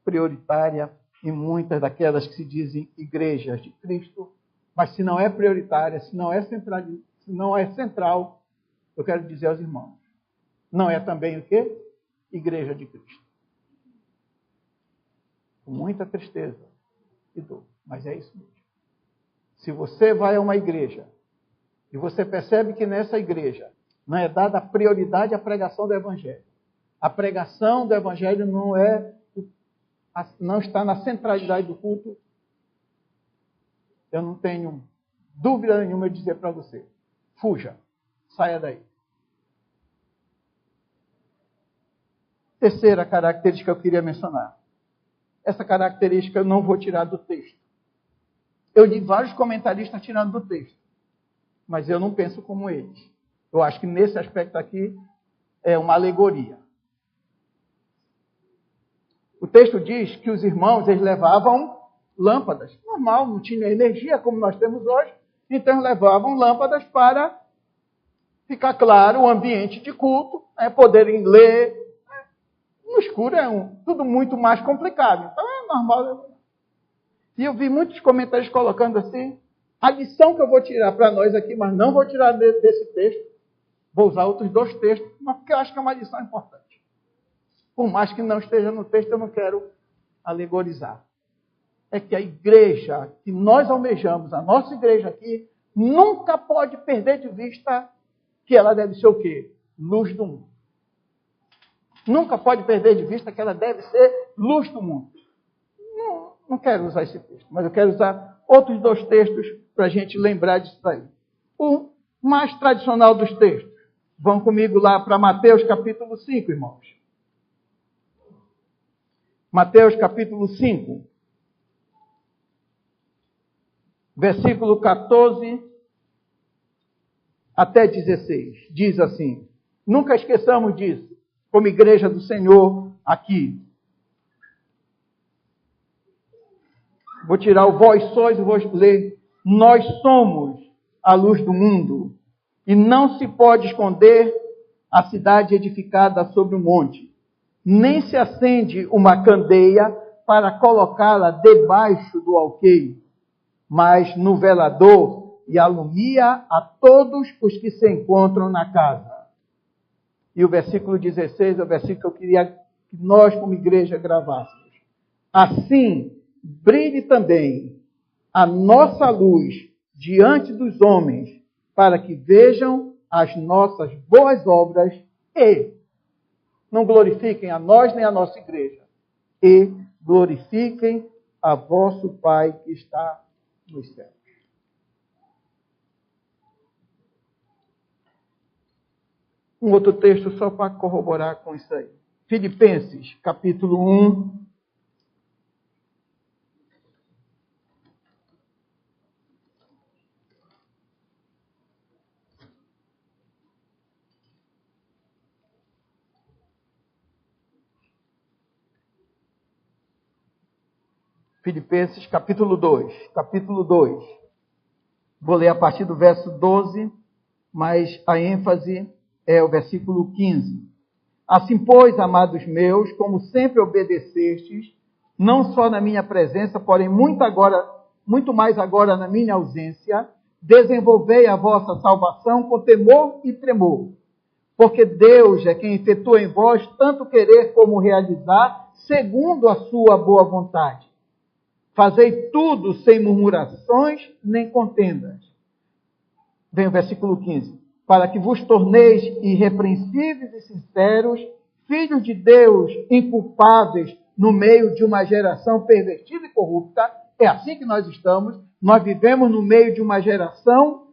prioritária em muitas daquelas que se dizem igrejas de Cristo, mas se não é prioritária, se não é central, eu quero dizer aos irmãos, não é também o quê? Igreja de Cristo. Com muita tristeza e dor, mas é isso mesmo. Se você vai a uma igreja e você percebe que nessa igreja não é dada prioridade à pregação do Evangelho, a pregação do Evangelho não está na centralidade do culto, eu não tenho dúvida nenhuma de dizer para você, fuja, saia daí. Terceira característica que eu queria mencionar. Essa característica eu não vou tirar do texto. Eu li vários comentaristas tirando do texto, mas eu não penso como eles. Eu acho que nesse aspecto aqui é uma alegoria. O texto diz que os irmãos eles levavam lâmpadas. Normal, não tinha energia como nós temos hoje, então eles levavam lâmpadas para ficar claro o ambiente de culto, poderem ler. No escuro é tudo muito mais complicado. Então é normal. E eu vi muitos comentários colocando assim, a lição que eu vou tirar para nós aqui, mas não vou tirar desse texto, vou usar outros 2 textos, mas porque eu acho que é uma lição importante. Por mais que não esteja no texto, eu não quero alegorizar. É que a igreja que nós almejamos, a nossa igreja aqui, nunca pode perder de vista que ela deve ser o quê? Luz do mundo. Nunca pode perder de vista que ela deve ser luz do mundo. Não quero usar esse texto, mas eu quero usar outros 2 textos para a gente lembrar disso daí. O mais tradicional dos textos. Vão comigo lá para Mateus capítulo 5, irmãos. Mateus capítulo 5. Versículo 14 até 16. Diz assim, nunca esqueçamos disso, como igreja do Senhor aqui. Vou tirar o vós sois e vou ler. Nós somos a luz do mundo, e não se pode esconder a cidade edificada sobre o monte. Nem se acende uma candeia para colocá-la debaixo do alqueire, mas no velador e alumia a todos os que se encontram na casa. E o versículo 16 é o versículo que eu queria que nós, como igreja, gravássemos. Assim, brilhe também a nossa luz diante dos homens, para que vejam as nossas boas obras e não glorifiquem a nós nem a nossa igreja, e glorifiquem a vosso Pai que está nos céus. Um outro texto só para corroborar com isso aí. Filipenses, capítulo 1. Filipenses, capítulo 2. Capítulo 2. Vou ler a partir do verso 12, mas a ênfase é o versículo 15. Assim, pois, amados meus, como sempre obedecestes, não só na minha presença, porém muito mais agora na minha ausência, desenvolvei a vossa salvação com temor e tremor. Porque Deus é quem efetua em vós tanto querer como realizar, segundo a sua boa vontade. Fazei tudo sem murmurações nem contendas. Vem o versículo 15. Para que vos torneis irrepreensíveis e sinceros, filhos de Deus, inculpáveis no meio de uma geração pervertida e corrupta. É assim que nós estamos. Nós vivemos no meio de uma geração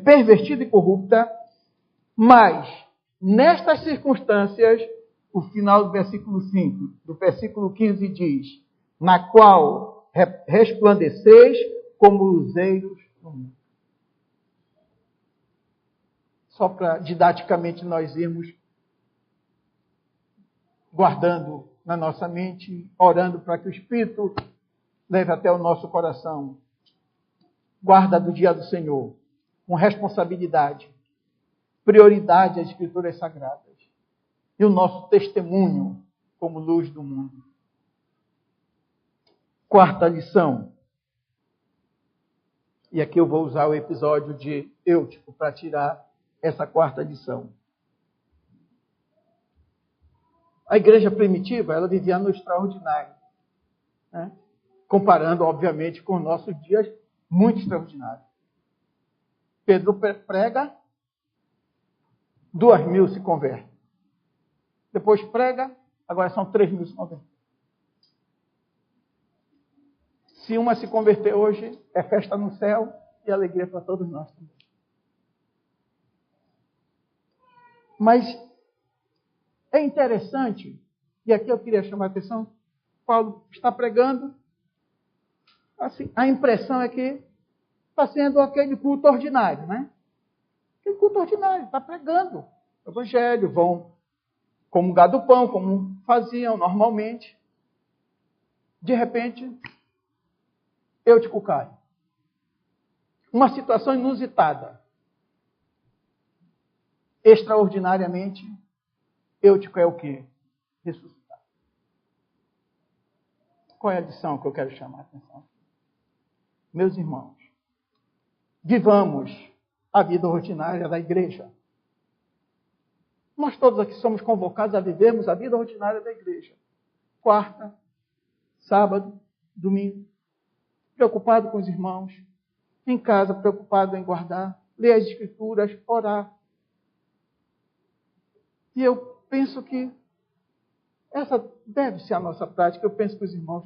pervertida e corrupta. Mas, nestas circunstâncias, o final do versículo 5, do versículo 15 diz, na qual resplandeceis como luzeiros no mundo. Só para didaticamente nós irmos guardando na nossa mente, orando para que o Espírito leve até o nosso coração. Guarda do dia do Senhor, com responsabilidade, prioridade às Escrituras Sagradas e o nosso testemunho como luz do mundo. Quarta lição. E aqui eu vou usar o episódio de Eutico para tirar essa quarta lição. A igreja primitiva, ela vivia no extraordinário, né? Comparando, obviamente, com os nossos dias, muito extraordinário. Pedro prega, 2.000 se convertem. Depois prega, agora são 3.000 se convertem. Se uma se converter hoje, é festa no céu e alegria para todos nós também. Mas é interessante, e aqui eu queria chamar a atenção, Paulo está pregando, assim, a impressão é que está sendo aquele culto ordinário, né? Aquele culto ordinário, está pregando o evangelho, vão comungar do pão, como faziam normalmente. De repente, Eutico cai. Uma situação inusitada. Extraordinariamente, Eutico é o quê? Ressuscitado. Qual é a lição que eu quero chamar a atenção? Meus irmãos, vivamos a vida ordinária da igreja. Nós todos aqui somos convocados a vivermos a vida ordinária da igreja. Quarta, sábado, domingo. Preocupado com os irmãos. Em casa, preocupado em guardar, ler as escrituras, orar. E eu penso que essa deve ser a nossa prática. Eu penso que os irmãos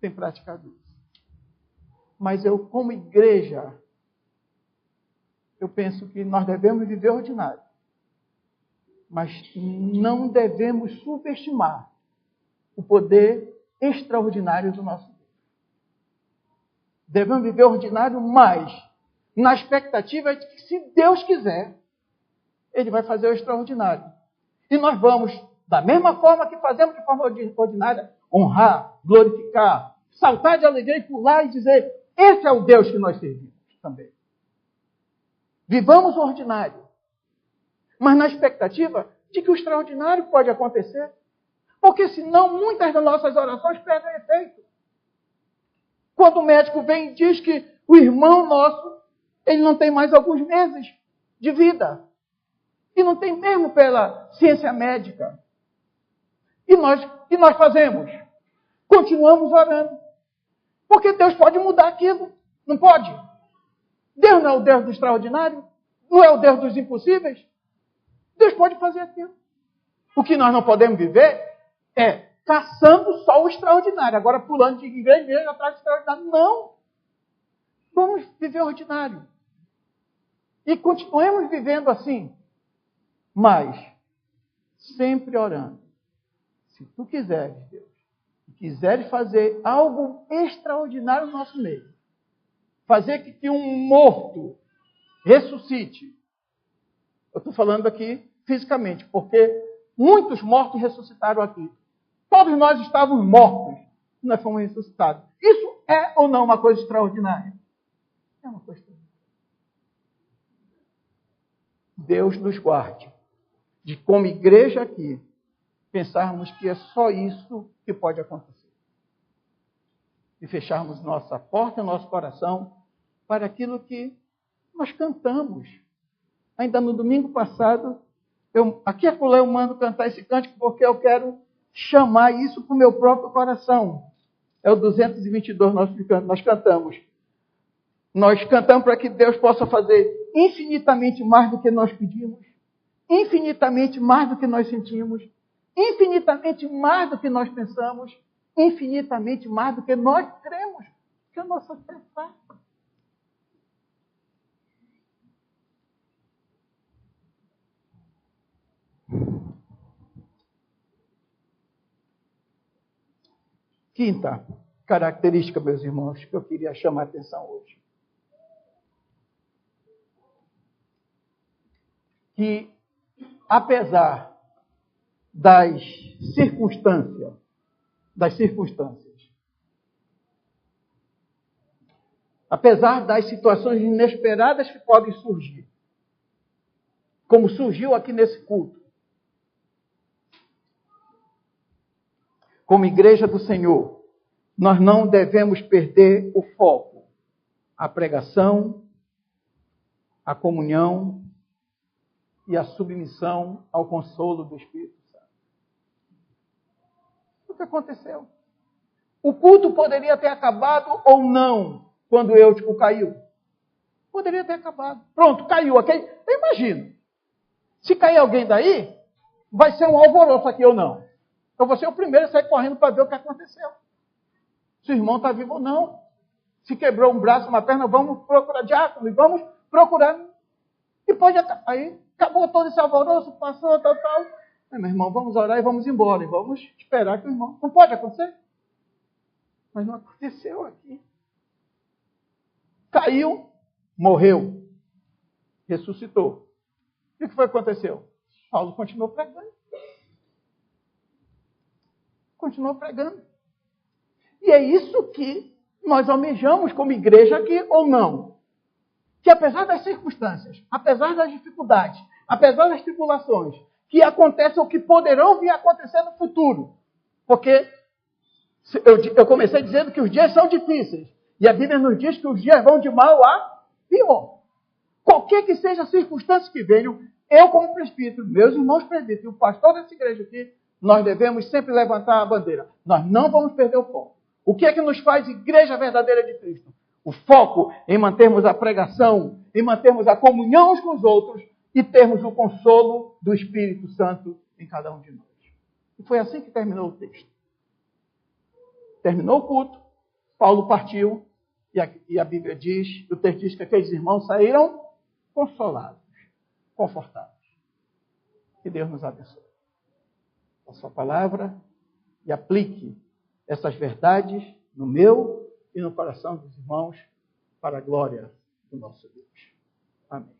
têm praticado isso. Mas eu, como igreja, eu penso que nós devemos viver ordinário. Mas não devemos subestimar o poder extraordinário do nosso Deus. Devemos viver ordinário, mas na expectativa de que, se Deus quiser, Ele vai fazer o extraordinário. E nós vamos, da mesma forma que fazemos de forma ordinária, honrar, glorificar, saltar de alegria e pular e dizer: esse é o Deus que nós servimos também. Vivamos o ordinário, mas na expectativa de que o extraordinário pode acontecer. Porque senão muitas das nossas orações perdem efeito. Quando o médico vem e diz que o irmão nosso, ele não tem mais alguns meses de vida. E não tem mesmo pela ciência médica. E nós fazemos? Continuamos orando. Porque Deus pode mudar aquilo. Não pode? Deus não é o Deus do extraordinário? Não é o Deus dos impossíveis? Deus pode fazer aquilo. O que nós não podemos viver é caçando só o extraordinário. Agora pulando de igreja em igreja atrás do extraordinário. Não. Vamos viver ordinário. E continuemos vivendo assim. Mas, sempre orando. Se tu quiseres, Deus, e quiseres fazer algo extraordinário no nosso meio, fazer que um morto ressuscite. Eu estou falando aqui fisicamente, porque muitos mortos ressuscitaram aqui. Todos nós estávamos mortos e nós fomos ressuscitados. Isso é ou não uma coisa extraordinária? É uma coisa extraordinária. Deus nos guarde de, como igreja aqui, pensarmos que é só isso que pode acontecer. E fecharmos nossa porta, nosso coração, para aquilo que nós cantamos. Ainda no domingo passado, aqui e acolá eu mando cantar esse cântico porque eu quero chamar isso para o meu próprio coração. É o 222 nós cantamos. Nós cantamos para que Deus possa fazer infinitamente mais do que nós pedimos, infinitamente mais do que nós sentimos, infinitamente mais do que nós pensamos, infinitamente mais do que nós cremos, que a nossa fé faz. Quinta característica, meus irmãos, que eu queria chamar a atenção hoje. Que, apesar das circunstâncias, apesar das situações inesperadas que podem surgir, como surgiu aqui nesse culto, como igreja do Senhor, nós não devemos perder o foco, a pregação, a comunhão, e a submissão ao consolo do Espírito Santo. O que aconteceu? O culto poderia ter acabado ou não quando Eutico caiu. Poderia ter acabado. Pronto, caiu. Eu imagino. Se cair alguém daí, vai ser um alvoroço aqui ou não. Eu vou ser o primeiro a sair correndo para ver o que aconteceu. Se o irmão está vivo ou não. Se quebrou um braço, uma perna, vamos procurar diácono e vamos procurar. E pode aí acabou todo esse alvoroço, passou, tal. Meu irmão, vamos orar e vamos embora. E vamos esperar que o irmão... Não pode acontecer? Mas não aconteceu aqui. Caiu, morreu, ressuscitou. E o que foi que aconteceu? Paulo continuou pregando. Continuou pregando. E é isso que nós almejamos como igreja aqui, ou não? Que apesar das circunstâncias, apesar das dificuldades, apesar das tribulações, que acontecem ou que poderão vir a acontecer no futuro. Porque eu comecei dizendo que os dias são difíceis. E a Bíblia nos diz que os dias vão de mal a pior. Qualquer que seja a circunstância que venham, eu como presbítero, meus irmãos presbíteros e o pastor dessa igreja aqui, nós devemos sempre levantar a bandeira. Nós não vamos perder o foco. O que é que nos faz igreja verdadeira de Cristo? O foco em mantermos a pregação, em mantermos a comunhão uns com os outros e termos o consolo do Espírito Santo em cada um de nós. E foi assim que terminou o texto. Terminou o culto, Paulo partiu e a Bíblia diz, o texto diz que aqueles irmãos saíram consolados, confortados. Que Deus nos abençoe. A sua palavra e aplique essas verdades no meu e no coração dos irmãos para a glória do nosso Deus. Amém.